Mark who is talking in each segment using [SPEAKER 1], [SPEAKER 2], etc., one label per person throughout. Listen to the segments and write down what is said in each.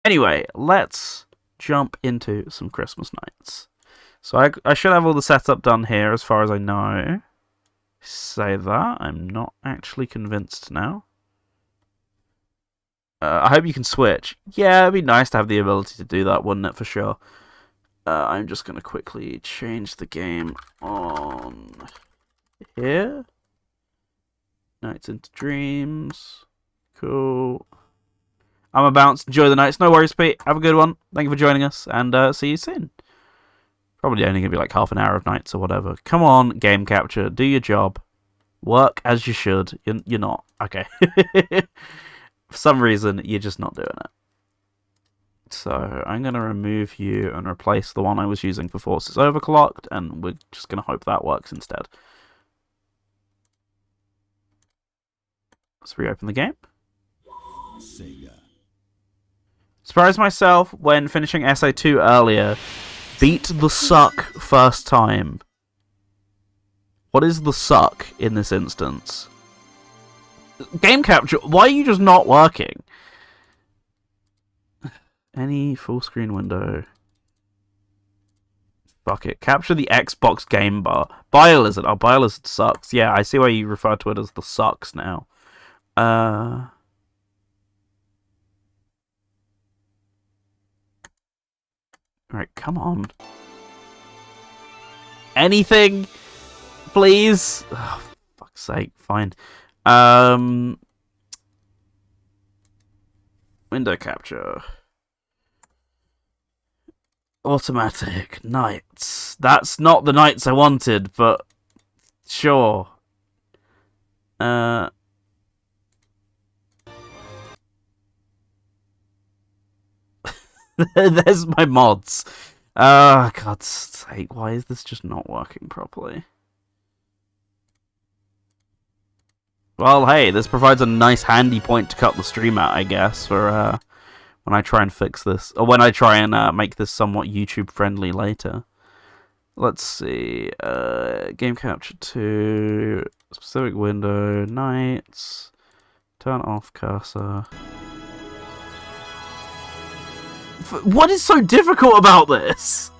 [SPEAKER 1] Anyway, let's jump into some Christmas nights. So I should have all the setup done here as far as I know. Say that. I'm not actually convinced now. I hope you can switch. Yeah, it'd be nice to have the ability to do that, wouldn't it, for sure? I'm just going to quickly change the game on here. Nights into Dreams. Cool. I'm a bounce. Enjoy the nights. No worries, Pete. Have a good one. Thank you for joining us, and see you soon. Probably only going to be like half an hour of nights or whatever. Come on, game capture. Do your job. Work as you should. You're not. Okay. For some reason, you're just not doing it. So I'm going to remove you and replace the one I was using for Forces Overclocked, and we're just going to hope that works instead. Let's reopen the game. Sega. Surprised myself when finishing SA2 earlier. Beat the suck first time. What is the suck in this instance? Game capture, why are you just not working? Any full screen window. Fuck it. Capture the Xbox game bar. BioLizard. Oh, BioLizard sucks. Yeah, I see why you refer to it as the sucks now. Right, come on. Anything? Please? Oh, fuck's sake. Fine. Window capture. Automatic. Nights. That's not the nights I wanted, but sure. There's my mods. God's sake, why is this just not working properly? Well, hey, this provides a nice handy point to cut the stream at, I guess, for when I try and fix this. Or when I try and make this somewhat YouTube-friendly later. Let's see. Game capture 2. Specific window. Nights. Turn off cursor. What is so difficult about this?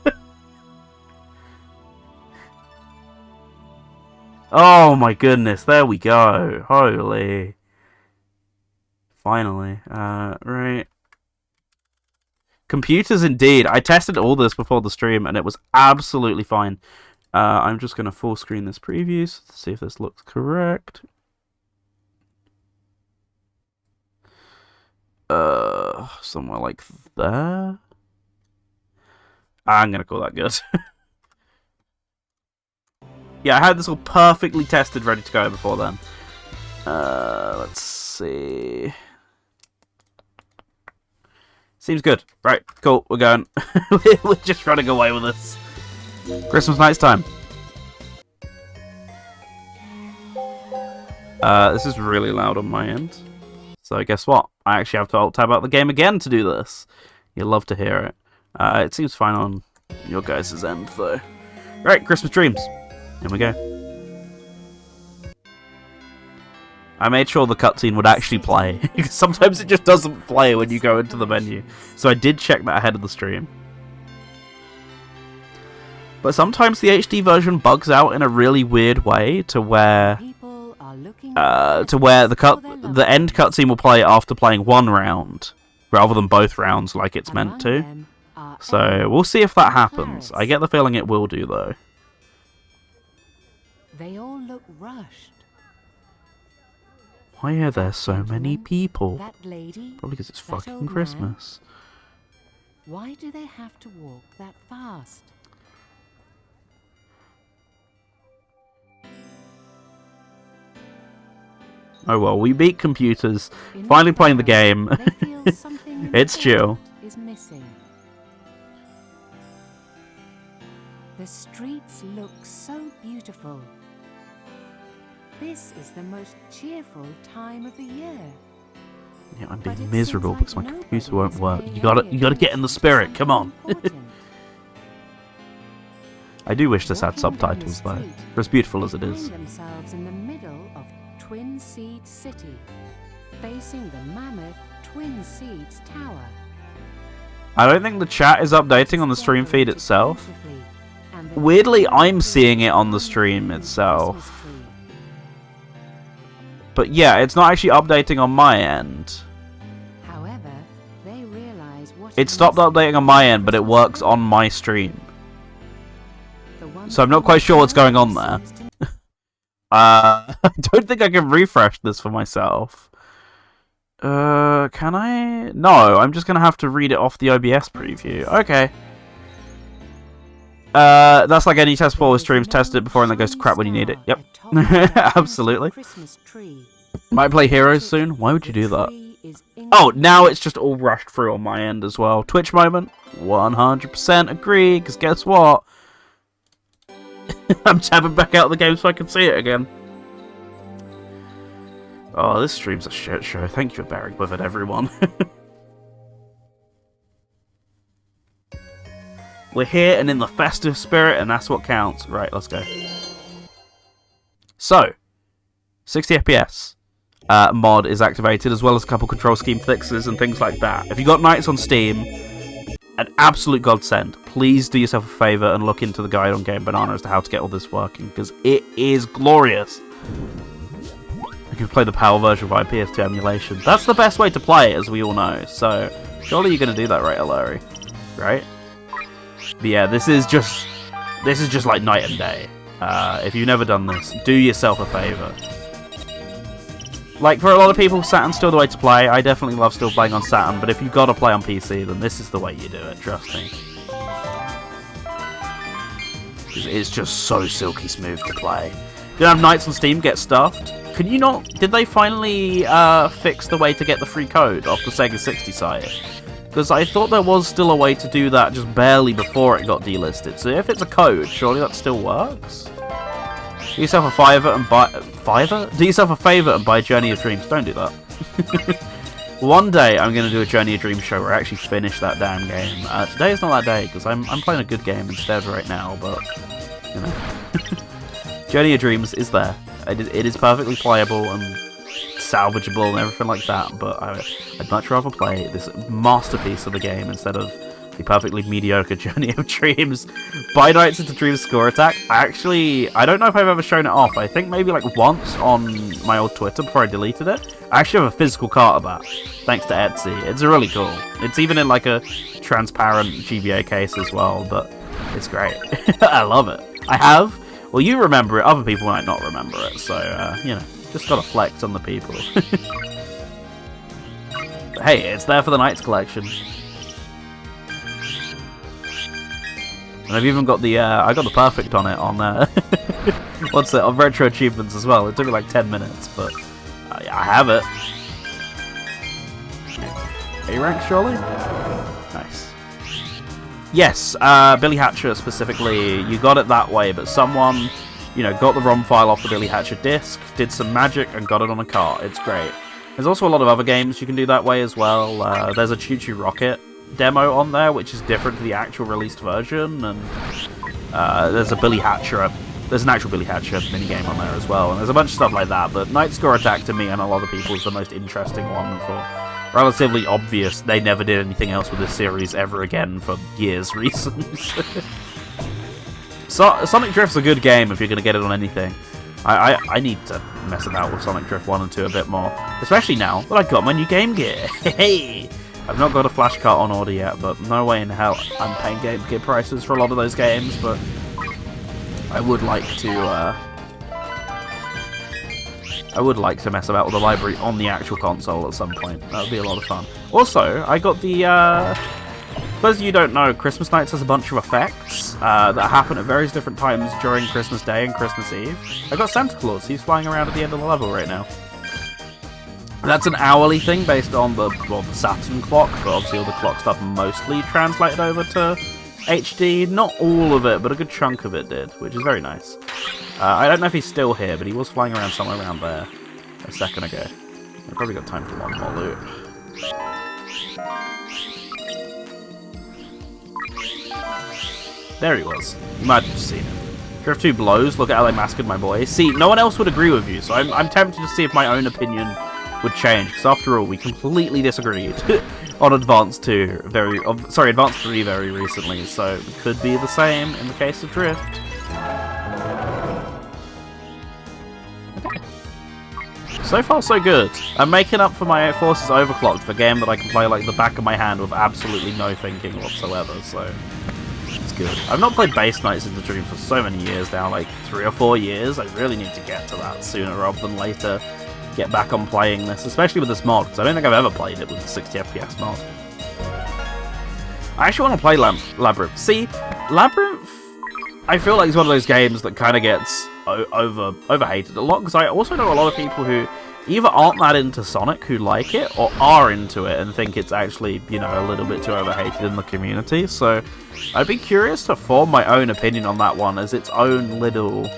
[SPEAKER 1] Oh my goodness, there we go. Holy. Finally. Right. Computers indeed. I tested all this before the stream and it was absolutely fine. I'm just going to full screen this preview to see if this looks correct. Somewhere like there. I'm going to call that good. Yeah, I had this all perfectly tested, ready to go before then. Let's see. Seems good. Right, cool, we're going. We're just running away with this. Christmas night's time. This is really loud on my end. So guess what? I actually have to alt-tab out the game again to do this. You'll love to hear it. It seems fine on your guys' end, though. Right, Christmas dreams. Here we go. I made sure the cutscene would actually play, because sometimes it just doesn't play when you go into the menu. So I did check that ahead of the stream. But sometimes the HD version bugs out in a really weird way to where the end cutscene will play after playing one round, rather than both rounds like it's meant to. So we'll see if that happens. I get the feeling it will do, though.
[SPEAKER 2] They all look rushed.
[SPEAKER 1] Why are there so many people? Probably because it's fucking Christmas.
[SPEAKER 2] Why do they have to walk that fast?
[SPEAKER 1] Oh well, we beat computers. Finally playing the game. It's chill.
[SPEAKER 2] Is missing. The streets look so beautiful. This is the most cheerful time of the year.
[SPEAKER 1] Yeah, I'm being miserable because my computer won't work. You gotta get in the spirit. Come on. I do wish this had subtitles though, for as beautiful as it is.
[SPEAKER 2] Themselves in the middle of Twin Seeds City, facing the mammoth Twin Seeds Tower.
[SPEAKER 1] I don't think the chat is updating on the stream feed itself. Weirdly, I'm seeing it on the stream itself. But yeah, it's not actually updating on my end.
[SPEAKER 2] However, they realize what
[SPEAKER 1] It stopped updating on my end, but it works on my stream. So I'm not quite sure what's going on there. I don't think I can refresh this for myself. Can I? No, I'm just gonna have to read it off the OBS preview. Okay. That's like any test before with streams, tested it before and then goes to crap when you need it. Yep. Absolutely. Might play Heroes soon? Why would you do that? Oh, now it's just all rushed through on my end as well. Twitch moment? 100% agree, because guess what? I'm tabbing back out of the game so I can see it again. Oh, this stream's a shit show. Thank you for bearing with it, everyone. We're here and in the festive spirit, and that's what counts. Right, let's go. So, 60 FPS mod is activated, as well as a couple control scheme fixes and things like that. If you got Nights on Steam, an absolute godsend. Please do yourself a favour and look into the guide on Game Banana as to how to get all this working, because it is glorious. You can play the PAL version via PS2 emulation. That's the best way to play it, as we all know. So, surely you're going to do that, right, Alari? Right? But yeah, this is just like night and day. If you've never done this, do yourself a favour. Like, for a lot of people, Saturn's still the way to play. I definitely love still playing on Saturn, but if you've got to play on PC, then this is the way you do it, trust me. It's just so silky smooth to play. If you don't have Nights on Steam, get stuffed. Can you not... Did they finally fix the way to get the free code off the Sega 60 site? Because I thought there was still a way to do that just barely before it got delisted. So if it's a code, surely that still works? Do yourself a favour and buy... Fiverr? Do yourself a favour and buy Journey of Dreams. Don't do that. One day I'm going to do a Journey of Dreams show where I actually finish that damn game. Today is not that day, because I'm playing a good game instead right now, but... You know. Journey of Dreams is there. It is perfectly playable and salvageable and everything like that, but I'd much rather play this masterpiece of a game instead of the perfectly mediocre Journey of Dreams. Buy Nights into Dreams Score Attack. I don't know if I've ever shown it off. I think maybe like once on my old Twitter before I deleted it. I actually have a physical cart of that, thanks to Etsy. It's really cool. It's even in like a transparent GBA case as well, but it's great. I love it. I have. Well, you remember it. Other people might not remember it, so, you know, just gotta flex on the people. But hey, it's there for the Nights collection. And I've even got the, I got the perfect on it on, what's it, on Retro Achievements as well. It took me like 10 minutes, but I have it. A-rank, surely? Nice. Yes, Billy Hatcher specifically, you got it that way, but someone, you know, got the ROM file off the Billy Hatcher disc, did some magic, and got it on a cart. It's great. There's also a lot of other games you can do that way as well. There's a Choo Choo Rocket demo on there, which is different to the actual released version, and there's a Billy Hatcher, there's an actual Billy Hatcher minigame on there as well, and there's a bunch of stuff like that, but Night Score Attack to me and a lot of people is the most interesting one for relatively obvious, they never did anything else with this series ever again for years reasons. Sonic Drift's a good game if you're going to get it on anything. I need to mess about with Sonic Drift 1 and 2 a bit more, especially now that I got my new Game Gear. Hey! I've not got a flash cart on order yet, but no way in hell I'm paying Game Gear prices for a lot of those games, but I would like to mess about with the library on the actual console at some point. That would be a lot of fun. Also, I got the, for those of you who don't know, Christmas Nights has a bunch of effects that happen at various different times during Christmas Day and Christmas Eve. I got Santa Claus. He's flying around at the end of the level right now. That's an hourly thing based on the Saturn clock, but obviously all the clock stuff mostly translated over to HD. Not all of it, but a good chunk of it did, which is very nice. I don't know if he's still here, but he was flying around somewhere around there a second ago. I've probably got time for one more loot. There he was. You might have just seen him. Drift 2 blows. Look at how they massacred my boy. See, no one else would agree with you, so I'm tempted to see if my own opinion would change, because after all, we completely disagreed on Advance 2 Advance 3 very recently, so it could be the same in the case of Drift. Okay. So far, so good. I'm making up for my Forces Overclocked, the game that I can play like the back of my hand with absolutely no thinking whatsoever, so it's good. I've not played Base Knights in the Dream for so many years now, like 3 or 4 years. I really need to get to that sooner rather than later. Get back on playing this, especially with this mod, because I don't think I've ever played it with the 60 FPS mod. I actually want to play Labyrinth. See, Labyrinth, I feel like it's one of those games that kind of gets overhated a lot, because I also know a lot of people who either aren't that into Sonic who like it, or are into it and think it's actually, you know, a little bit too overhated in the community. So I'd be curious to form my own opinion on that one as its own little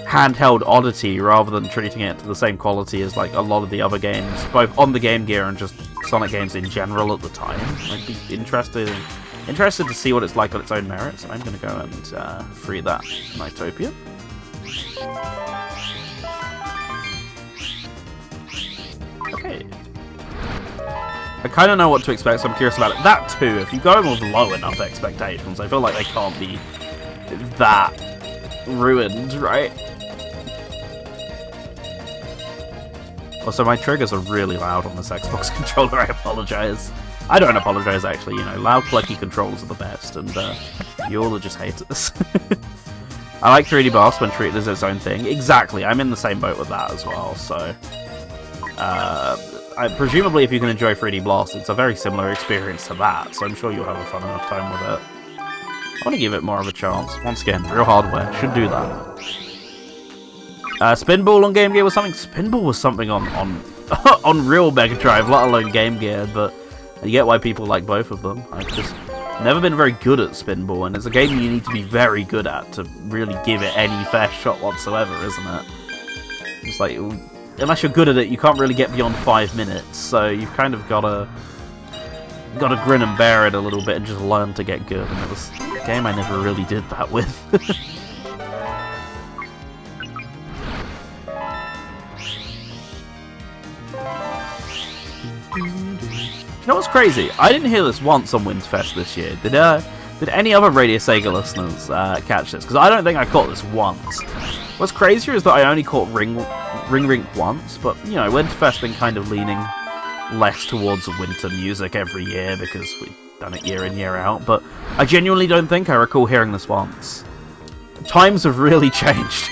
[SPEAKER 1] handheld oddity, rather than treating it to the same quality as like a lot of the other games, both on the Game Gear and just Sonic games in general at the time. I'd be interested to see what it's like on its own merits. I'm going to go and free that Nightopia. Okay. I kind of know what to expect, so I'm curious about it. That too, if you go in with low enough expectations, I feel like they can't be that ruined, right? Also, my triggers are really loud on this Xbox controller, I apologise. I don't apologise, actually, you know, loud, clunky controls are the best, and you all are just haters. I like 3D Blast when treated as its own thing. Exactly, I'm in the same boat with that as well, so... presumably, if you can enjoy 3D Blast, it's a very similar experience to that, so I'm sure you'll have a fun enough time with it. I want to give it more of a chance. Once again, real hardware should do that. Spinball on Game Gear was something. Spinball was something on on real Mega Drive, let alone Game Gear. But you get why people like both of them. I've just never been very good at Spinball, and it's a game you need to be very good at to really give it any fair shot whatsoever, isn't it? It's like, unless you're good at it, you can't really get beyond 5 minutes. So you've kind of gotta grin and bear it a little bit and just learn to get good. And it was a game I never really did that with. You know what's crazy? I didn't hear this once on Winterfest this year. Did any other Radio Sega listeners catch this? Because I don't think I caught this once. What's crazier is that I only caught Ring Rink once, but, you know, Winterfest been kind of leaning less towards winter music every year because we've done it year in, year out, but I genuinely don't think I recall hearing this once. Times have really changed.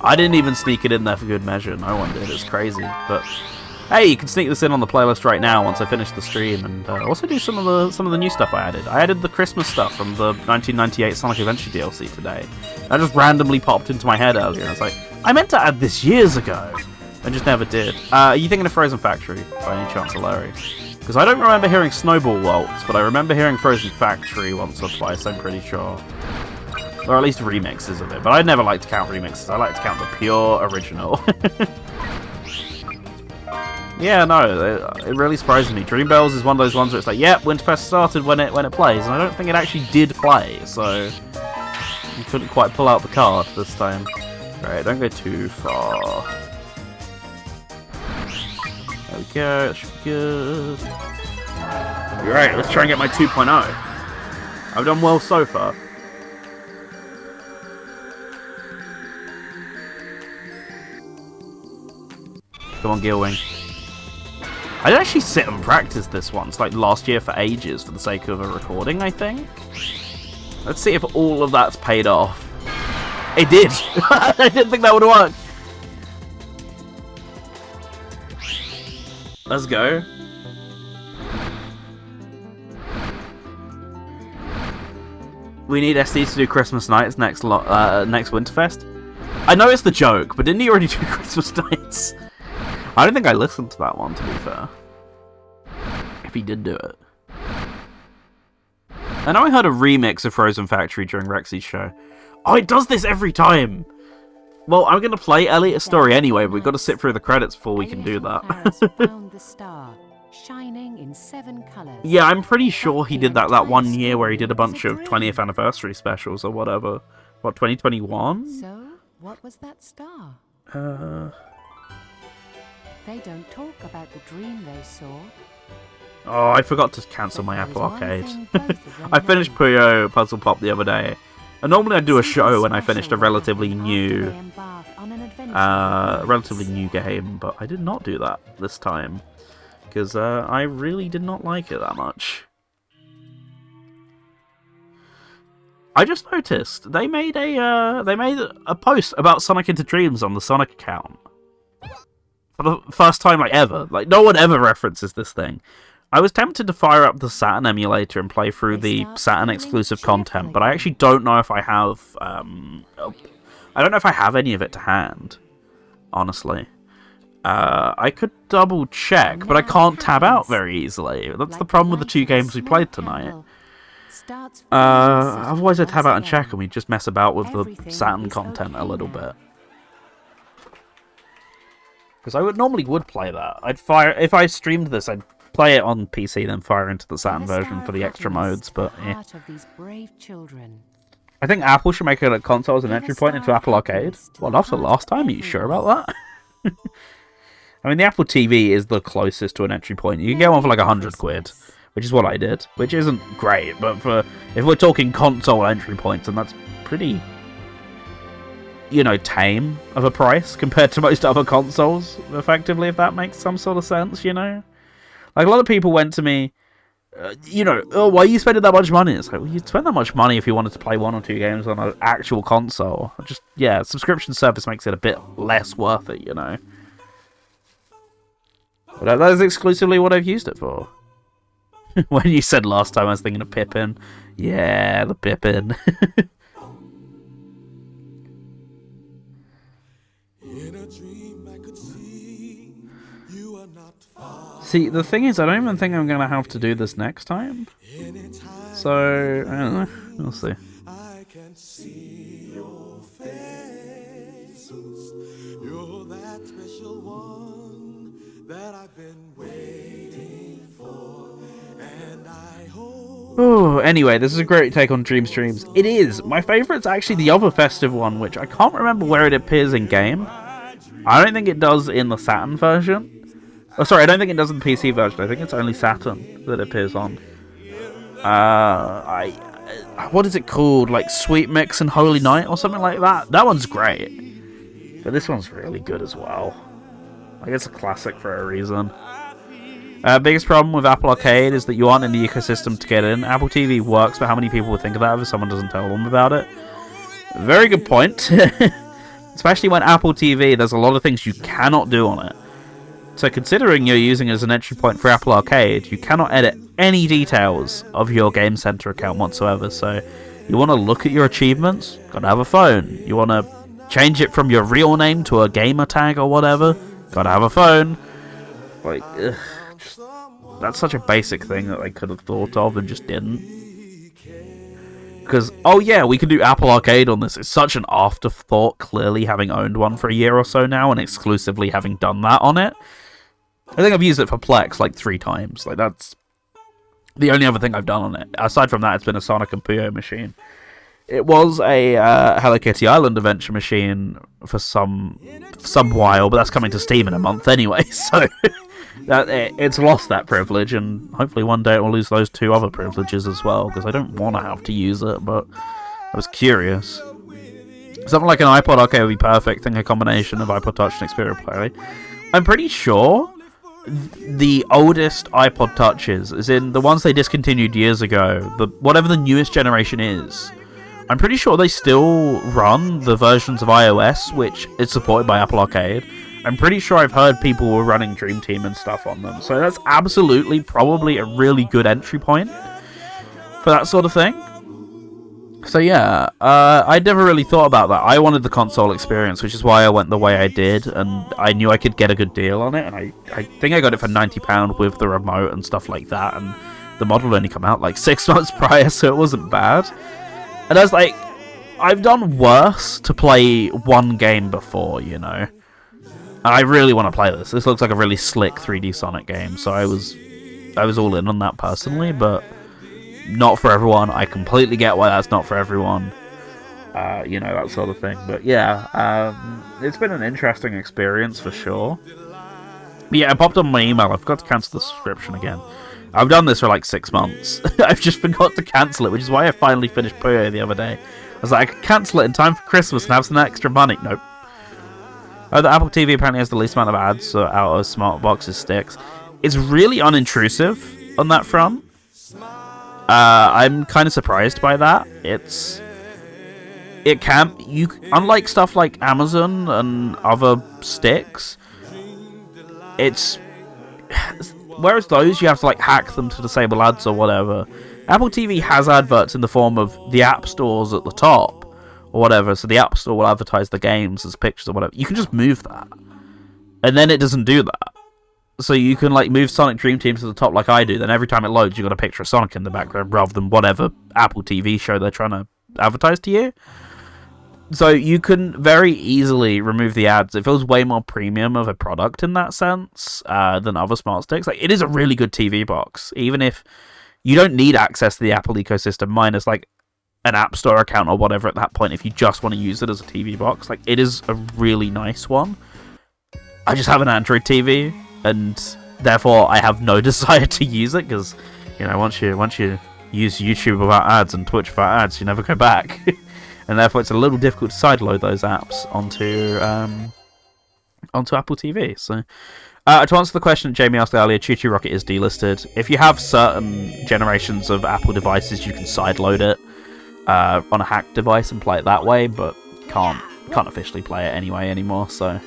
[SPEAKER 1] I didn't even sneak it in there for good measure. No one did. It's crazy. But hey, you can sneak this in on the playlist right now once I finish the stream, and also do some of the new stuff I added. I added the Christmas stuff from the 1998 Sonic Adventure DLC today. That just randomly popped into my head earlier, and I was like, I meant to add this years ago. I just never did. Are you thinking of Frozen Factory by any chance, Larry? Because I don't remember hearing Snowball Waltz, but I remember hearing Frozen Factory once or twice, I'm pretty sure. Or at least remixes of it, but I'd never like to count remixes. I like to count the pure original. Yeah, no, it really surprises me. Dream Bells is one of those ones where it's like, yep, Winterfest started when it plays, and I don't think it actually did play, so you couldn't quite pull out the card this time. Right, don't go too far. There we go, that should be good. Right, let's try and get my 2.0. I've done well so far. Come on, Gearwing. I did actually sit and practice this once, like last year for ages, for the sake of a recording, I think. Let's see if all of that's paid off. It did! I didn't think that would work. Let's go. We need SD to do Christmas Nights next Winterfest. I know it's the joke, but didn't he already do Christmas Nights? I don't think I listened to that one, to be fair. If he did do it. I know I heard a remix of Frozen Factory during Rexy's show. Oh, it does this every time! Well, I'm going to play Elliot's story anyway, but we've got to sit through the credits before we can do that.
[SPEAKER 2] Found the star, shining in 7 colors.
[SPEAKER 1] Yeah, I'm pretty sure he did that one year where he did a bunch of 20th anniversary specials or whatever. What, 2021?
[SPEAKER 2] So, what was that star? They don't talk about the dream they saw.
[SPEAKER 1] Oh, I forgot to cancel
[SPEAKER 2] But
[SPEAKER 1] my
[SPEAKER 2] there
[SPEAKER 1] Apple
[SPEAKER 2] was one
[SPEAKER 1] Arcade.
[SPEAKER 2] thing both of them
[SPEAKER 1] I finished
[SPEAKER 2] had.
[SPEAKER 1] Puyo Puzzle Pop the other day. And normally I do a show when I finished a
[SPEAKER 2] Something special
[SPEAKER 1] relatively
[SPEAKER 2] would happen after
[SPEAKER 1] new,
[SPEAKER 2] they embark on an adventure with
[SPEAKER 1] relatively
[SPEAKER 2] knights.
[SPEAKER 1] new game, but I did not do that this time because I really did not like it that much. I just noticed they made a post about Sonic Into Dreams on the Sonic account for the first time like ever. Like no one ever references this thing. I was tempted to fire up the Saturn emulator and play through
[SPEAKER 2] They
[SPEAKER 1] the
[SPEAKER 2] start
[SPEAKER 1] Saturn
[SPEAKER 2] feeling
[SPEAKER 1] exclusive
[SPEAKER 2] cheerful
[SPEAKER 1] content, but I
[SPEAKER 2] again.
[SPEAKER 1] actually don't know if I have I don't know if I have any of it to hand, honestly. I could double check,
[SPEAKER 2] And
[SPEAKER 1] but I
[SPEAKER 2] now it
[SPEAKER 1] can't tab out
[SPEAKER 2] happens.
[SPEAKER 1] very easily. That's the
[SPEAKER 2] Like
[SPEAKER 1] problem with the
[SPEAKER 2] light
[SPEAKER 1] two
[SPEAKER 2] on a
[SPEAKER 1] games we
[SPEAKER 2] small
[SPEAKER 1] played tonight.
[SPEAKER 2] candle starts filling the city
[SPEAKER 1] Otherwise I'd tab
[SPEAKER 2] once
[SPEAKER 1] out and check
[SPEAKER 2] again.
[SPEAKER 1] and we'd just mess about with the
[SPEAKER 2] Everything
[SPEAKER 1] Saturn
[SPEAKER 2] is
[SPEAKER 1] content a
[SPEAKER 2] okay
[SPEAKER 1] little
[SPEAKER 2] now.
[SPEAKER 1] bit. Because I normally would play that. I'd fire if I streamed this, I'd play it on PC, then fire into the Saturn
[SPEAKER 2] Give a
[SPEAKER 1] version
[SPEAKER 2] star
[SPEAKER 1] for
[SPEAKER 2] of
[SPEAKER 1] the extra
[SPEAKER 2] happiness
[SPEAKER 1] modes.
[SPEAKER 2] to
[SPEAKER 1] But
[SPEAKER 2] the heart of these brave children.
[SPEAKER 1] I think Apple should make a console as an
[SPEAKER 2] Give a
[SPEAKER 1] entry point
[SPEAKER 2] star
[SPEAKER 1] into
[SPEAKER 2] of
[SPEAKER 1] Apple Arcade.
[SPEAKER 2] happiness to
[SPEAKER 1] Well,
[SPEAKER 2] the
[SPEAKER 1] after
[SPEAKER 2] heart
[SPEAKER 1] last
[SPEAKER 2] of
[SPEAKER 1] time, are you sure
[SPEAKER 2] everyone.
[SPEAKER 1] about that? I mean, the Apple TV is the closest to an entry point. You can get one for like
[SPEAKER 2] Merry
[SPEAKER 1] 100 quid,
[SPEAKER 2] Christmas.
[SPEAKER 1] which is what I did, which isn't great. But if we're talking console entry points, then that's pretty, tame of a price compared to most other consoles. Effectively, if that makes some sort of sense, Like a lot of people went to me. Oh, why are you spending that much money? It's like, well, you'd spend that much money if you wanted to play one or two games on an actual console. Subscription service makes it a bit less worth it, But that is exclusively what I've used it for. When you said last time, I was thinking of Pippin. Yeah, the Pippin. See, the thing is, I don't even think I'm going to have to do this next time. So, I don't know. We'll see.
[SPEAKER 3] I can see your face. You're that special one that I've been waiting for. And I hope.
[SPEAKER 1] Oh, anyway, this is a great take on Dream Streams. It is. My favourite's actually the other festive one, which I can't remember where it appears in game. I don't think it does in the Saturn version. Oh, sorry, I don't think it does in the PC version. I think it's only Saturn that it appears on. What is it called? Like Sweet Mix and Holy Night or something like that? That one's great. But this one's really good as well. Like, it's a classic for a reason. Biggest problem with Apple Arcade is that you aren't in the ecosystem to get in. Apple TV works, but how many people would think of that if someone doesn't tell them about it? Very good point. Especially when Apple TV, there's a lot of things you cannot do on it. So considering you're using it as an entry point for Apple Arcade, you cannot edit any details of your Game Center account whatsoever. So you want to look at your achievements, gotta have a phone. You want to change it from your real name to a gamer tag or whatever, gotta have a phone. Like, that's such a basic thing that they could have thought of and just didn't. Because, oh yeah, we can do Apple Arcade on this. It's such an afterthought, clearly having owned one for a year or so now and exclusively having done that on it. I think I've used it for Plex like 3 times. Like, that's the only other thing I've done on it. Aside from that, it's been a Sonic and Puyo machine. It was a Hello Kitty Island adventure machine for some while, but that's coming to Steam in a month anyway, so it's lost that privilege, and hopefully one day it will lose those 2 other privileges as well, because I don't want to have to use it, but I was curious. Something like an iPod Arcade would be perfect. Think a combination of iPod Touch and Xperia Play. I'm pretty sure the oldest iPod Touches, as in the ones they discontinued years ago, whatever the newest generation is, I'm pretty sure they still run the versions of iOS which is supported by Apple Arcade. I'm pretty sure I've heard people were running Dream Team and stuff on them, so that's absolutely probably a really good entry point for that sort of thing. So yeah, I never really thought about that. I wanted the console experience, which is why I went the way I did, and I knew I could get a good deal on it, and I think I got it for £90 with the remote and stuff like that, and the model only come out like 6 months prior, so it wasn't bad. And I was like, I've done worse to play one game before, And I really want to play this. This looks like a really slick 3D Sonic game, so I was all in on that personally, but not for everyone. I completely get why that's not for everyone. That sort of thing. But yeah, it's been an interesting experience for sure. Yeah, I popped on my email. I forgot to cancel the subscription again. I've done this for like 6 months. I've just forgot to cancel it, which is why I finally finished Puyo the other day. I was like, I could cancel it in time for Christmas and have some extra money. Nope. Oh, the Apple TV apparently has the least amount of ads out of smart boxes sticks. It's really unintrusive on that front. I'm kind of surprised by that. Unlike stuff like Amazon and other sticks, whereas those you have to like hack them to disable ads or whatever. Apple TV has adverts in the form of the app stores at the top or whatever, so the app store will advertise the games as pictures or whatever. You can just move that, and then it doesn't do that. So you can like move Sonic Dream Team to the top like I do, then every time it loads you got a picture of Sonic in the background rather than whatever Apple TV show they're trying to advertise to you. So you can very easily remove the ads. It feels way more premium of a product in that sense than other smart sticks. Like, it is a really good TV box, even if you don't need access to the Apple ecosystem minus like an App Store account or whatever at that point if you just want to use it as a TV box. Like, it is a really nice one. I just have an Android TV, and therefore I have no desire to use it because, you know, once you use YouTube without ads and Twitch without ads, you never go back. And therefore it's a little difficult to sideload those apps onto Apple TV. So, to answer the question that Jamie asked earlier, Choo Choo Rocket is delisted. If you have certain generations of Apple devices, you can sideload it on a hacked device and play it that way, but can't officially play it anymore. So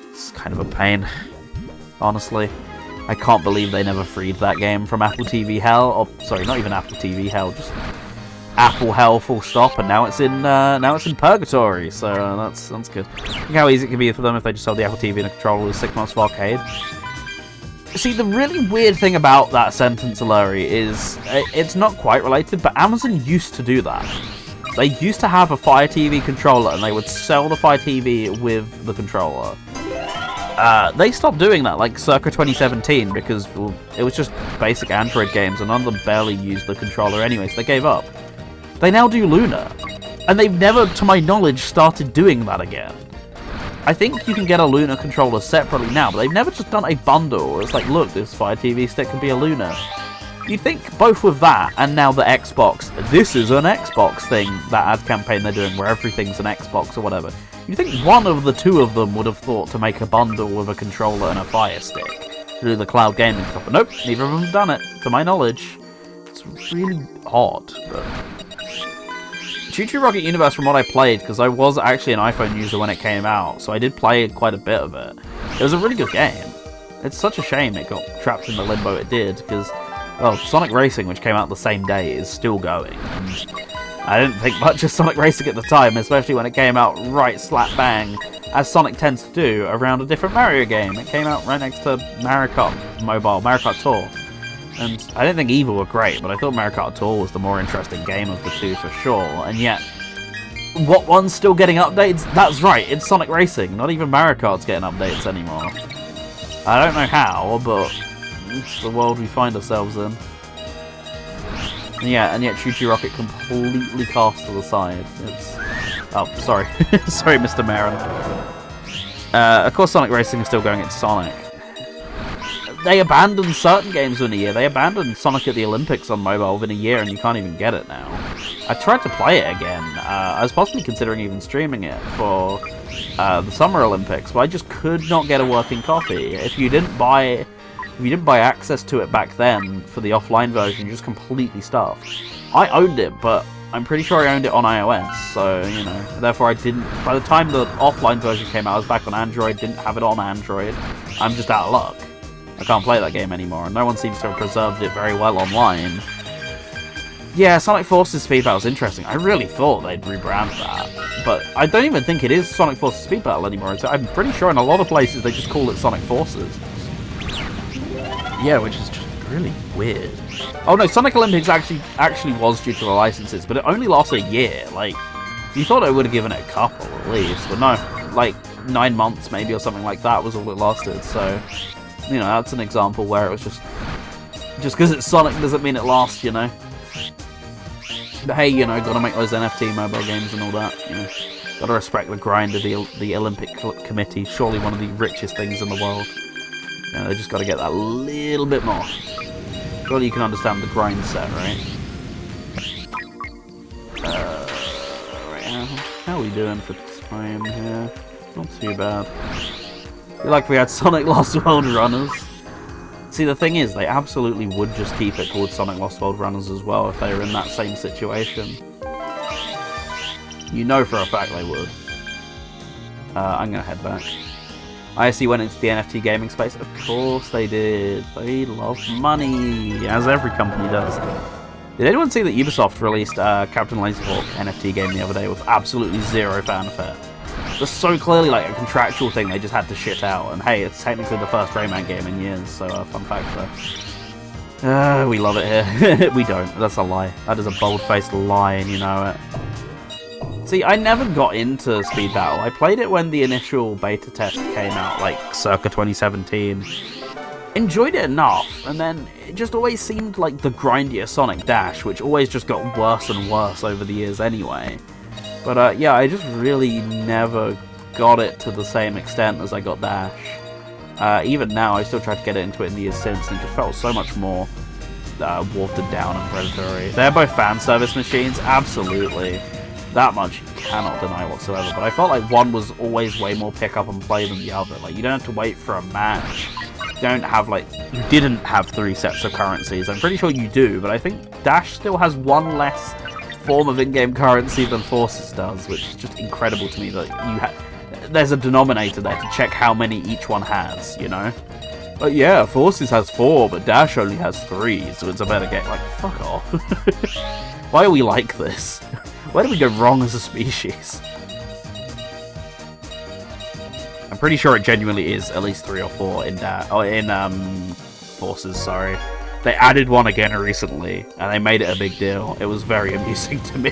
[SPEAKER 1] it's kind of a pain, honestly. I can't believe they never freed that game from Apple TV hell. Or sorry, not even Apple TV hell, just Apple hell full stop, and now it's in purgatory, so that's good. Think how easy it can be for them if they just sold the Apple TV and a controller with 6 months of arcade. See, the really weird thing about that sentence, Aluri, is it's not quite related, but Amazon used to do that. They used to have a Fire TV controller, and they would sell the Fire TV with the controller. They stopped doing that, like, circa 2017, because it was just basic Android games, and none of them barely used the controller anyway, so they gave up. They now do Luna, and they've never, to my knowledge, started doing that again. I think you can get a Luna controller separately now, but they've never just done a bundle. It's like, look, this Fire TV stick can be a Luna. You'd think both with that and now the Xbox, this is an Xbox thing, that ad campaign they're doing where everything's an Xbox or whatever. You'd think one of the two of them would have thought to make a bundle with a controller and a Fire Stick to do the cloud gaming stuff, but nope, neither of them have done it, to my knowledge. It's really odd, but... Choo Choo Rocket Universe, from what I played, because I was actually an iPhone user when it came out, so I did play quite a bit of it. It was a really good game. It's such a shame it got trapped in the limbo it did, because, well, Sonic Racing, which came out the same day, is still going, and I didn't think much of Sonic Racing at the time, especially when it came out right slap bang, as Sonic tends to do, around a different Mario game. It came out right next to Mario Kart Mobile, Mario Kart Tour. And I didn't think either were great, but I thought Mario Kart Tour was the more interesting game of the two for sure. And yet, what one's still getting updates? That's right, it's Sonic Racing. Not even Mario Kart's getting updates anymore. I don't know how, but it's the world we find ourselves in. And yet Choo Choo Rocket completely cast to the side. It's... Oh, sorry. Sorry, Mr. Marin. Of course Sonic Racing is still going, it's Sonic. They abandoned certain games within a year. They abandoned Sonic at the Olympics on mobile within a year, and you can't even get it now. I tried to play it again. I was possibly considering even streaming it for the Summer Olympics, but I just could not get a working copy. If you didn't buy access to it back then for the offline version, you're just completely stuffed. I owned it, but I'm pretty sure I owned it on iOS, so, you know, therefore I didn't... By the time the offline version came out, I was back on Android, didn't have it on Android. I'm just out of luck. I can't play that game anymore, and no one seems to have preserved it very well online. Yeah, Sonic Forces Speed Battle is interesting. I really thought they'd rebrand that, but I don't even think it is Sonic Forces Speed Battle anymore. I'm pretty sure in a lot of places they just call it Sonic Forces. Yeah, which is just really weird. Oh no, Sonic Olympics actually was due to the licenses, but it only lasted a year. Like, you thought I would have given it a couple at least, but no, like 9 months maybe or something like that was all it lasted. So, you know, that's an example where it was just because it's Sonic doesn't mean it lasts, you know. But hey, you know, gotta make those NFT mobile games and all that, you know. Gotta respect the grind of the Olympic Committee, surely one of the richest things in the world. Yeah, they just got to get that little bit more. Surely you can understand the grind set, right? Right, how are we doing for time here? Not too bad. I feel like we had Sonic Lost World Runners. See, the thing is, they absolutely would just keep it called Sonic Lost World Runners as well if they were in that same situation. You know for a fact they would. I'm gonna head back. ISC went into the NFT gaming space. Of course they did. They love money, as every company does. Did anyone see that Ubisoft released Captain Laserhawk NFT game the other day with absolutely zero fanfare? That's so clearly like a contractual thing they just had to shit out. And hey, it's technically the first Rayman game in years, so fun fact there. We love it here. We don't. That's a lie. That is a bold-faced lie, and you know it. See, I never got into Speed Battle. I played it when the initial beta test came out, like circa 2017. Enjoyed it enough, and then it just always seemed like the grindier Sonic Dash, which always just got worse and worse over the years anyway. But yeah, I just really never got it to the same extent as I got Dash. Even now, I still try to get into it in the years since, and it just felt so much more watered down and predatory. They're both fan service machines, absolutely. That much you cannot deny whatsoever. But I felt like one was always way more pick up and play than the other. Like, you don't have to wait for a match. You don't have, like, you didn't have 3 sets of currencies. I'm pretty sure you do, but I think Dash still has one less form of in-game currency than Forces does, which is just incredible to me that there's a denominator there to check how many each one has, you know? But yeah, Forces has 4, but Dash only has 3, so it's a better game. Like, fuck off. Why are we like this? Where did we go wrong as a species? I'm pretty sure it genuinely is at least 3 or 4 in Forces, sorry. They added one again recently, and they made it a big deal. It was very amusing to me.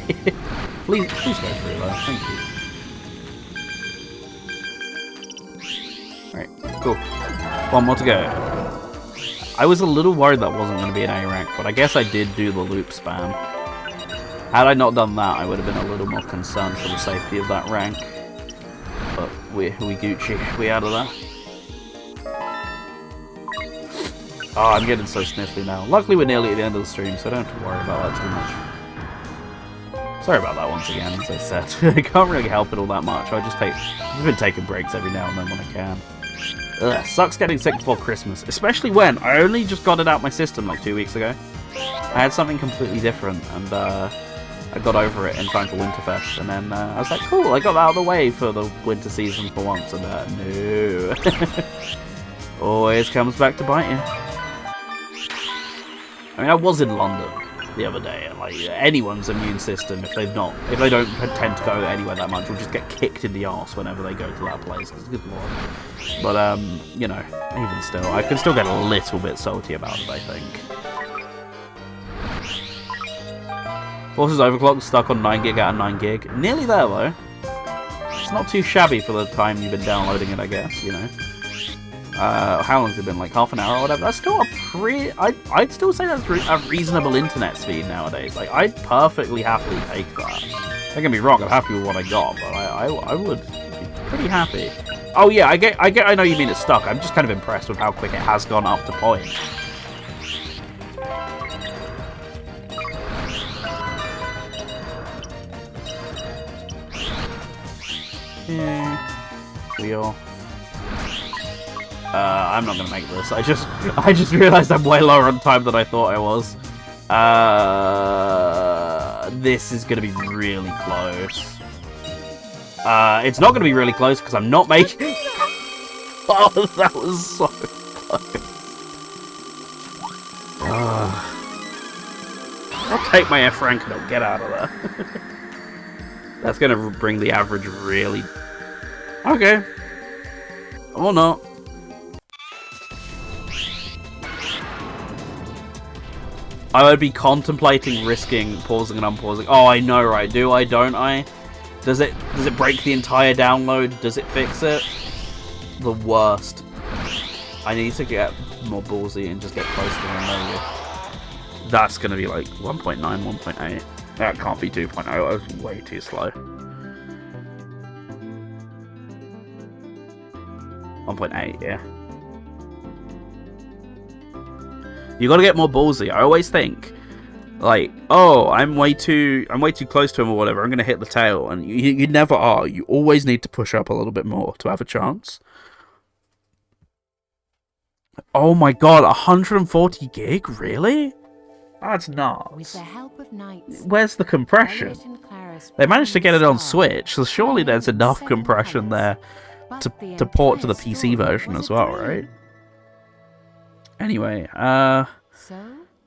[SPEAKER 1] please go through though, thank you. Alright, cool. One more to go. I was a little worried that wasn't going to be an A rank, but I guess I did do the loop spam. Had I not done that, I would have been a little more concerned for the safety of that rank. But we Gucci, we out of that. Oh, I'm getting so sniffly now. Luckily we're nearly at the end of the stream, so I don't have to worry about that too much. Sorry about that once again, as I said. I can't really help it all that much. I've been taking breaks every now and then when I can. Ugh, sucks getting sick before Christmas, especially when I only just got it out my system like 2 weeks ago. I had something completely different, and I got over it in time for Winterfest, and then I was like, cool, I got that out of the way for the winter season for once, and no. Always comes back to bite you. I mean, I was in London the other day, and like anyone's immune system, if they don't tend to go anywhere that much, will just get kicked in the arse whenever they go to that place. Cause good lord. But you know, even still, I can still get a little bit salty about it, I think. Forces Overclock stuck on 9 gig out of 9 gig. Nearly there though. It's not too shabby for the time you've been downloading it, I guess. You know. How long's it been? Like half an hour or whatever? That's still I'd still say that's a reasonable internet speed nowadays. Like, I'd perfectly happily take that. Don't get me wrong, I'm happy with what I got, but I would be pretty happy. Oh yeah, I know you mean it's stuck. I'm just kind of impressed with how quick it has gone up to point. Yeah. Wheel. I'm not gonna make this. I just realized I'm way lower on time than I thought I was. This is gonna be really close. It's not gonna be really close because I'm not making. Oh, that was so close. I'll take my F rank and I'll get out of there. That's gonna bring the average really. Okay. Or not. I would be contemplating risking pausing and unpausing. Oh, I know, right? Do I? Don't I? Does it break the entire download? Does it fix it? The worst. I need to get more ballsy and just get close to 1 million. That's gonna be like 1.9, 1.8. That can't be 2.0. I was way too slow. 1.8, yeah. You got to get more ballsy. I always think, like, oh, I'm way too close to him or whatever. I'm gonna hit the tail, and you never are. You always need to push up a little bit more to have a chance. Oh my god, 140 gig, really? That's nuts.
[SPEAKER 2] With the help of knights,
[SPEAKER 1] Where's the compression?
[SPEAKER 2] Elliot and Claris
[SPEAKER 1] They managed to get it on
[SPEAKER 2] star,
[SPEAKER 1] Switch, so surely there's enough
[SPEAKER 2] seven
[SPEAKER 1] compression
[SPEAKER 2] colours.
[SPEAKER 1] there
[SPEAKER 2] But the
[SPEAKER 1] to port to the
[SPEAKER 2] entire
[SPEAKER 1] PC
[SPEAKER 2] story
[SPEAKER 1] version
[SPEAKER 2] was
[SPEAKER 1] as
[SPEAKER 2] a
[SPEAKER 1] well,
[SPEAKER 2] dream.
[SPEAKER 1] right? Anyway,
[SPEAKER 2] So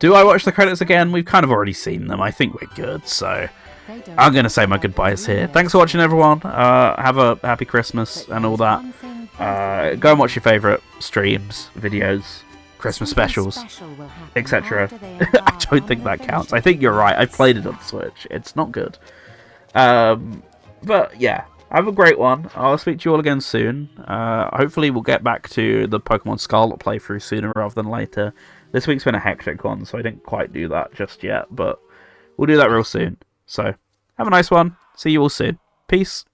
[SPEAKER 1] do I watch the credits again? We've kind of already seen them. I think we're good, so
[SPEAKER 2] they don't
[SPEAKER 1] I'm going to say my
[SPEAKER 2] have
[SPEAKER 1] goodbyes
[SPEAKER 2] to
[SPEAKER 1] here.
[SPEAKER 2] live.
[SPEAKER 1] Thanks for watching, everyone. Have a happy Christmas
[SPEAKER 2] But
[SPEAKER 1] and all
[SPEAKER 2] there's
[SPEAKER 1] that.
[SPEAKER 2] one thing
[SPEAKER 1] Go and watch your favourite streams, videos, Christmas
[SPEAKER 2] Something
[SPEAKER 1] specials,
[SPEAKER 2] special will happen
[SPEAKER 1] etc.
[SPEAKER 2] after they
[SPEAKER 1] I
[SPEAKER 2] embark
[SPEAKER 1] don't
[SPEAKER 2] on
[SPEAKER 1] think
[SPEAKER 2] an
[SPEAKER 1] that counts.
[SPEAKER 2] adventure
[SPEAKER 1] I think you're right. I've
[SPEAKER 2] towards
[SPEAKER 1] played it on the Switch. It's not good. But yeah, have a great one. I'll speak to you all again soon. Hopefully we'll get back to the Pokemon Scarlet playthrough sooner rather than later. This week's been a hectic one, so I didn't quite do that just yet, but we'll do that real soon. So, have a nice one. See you all soon. Peace.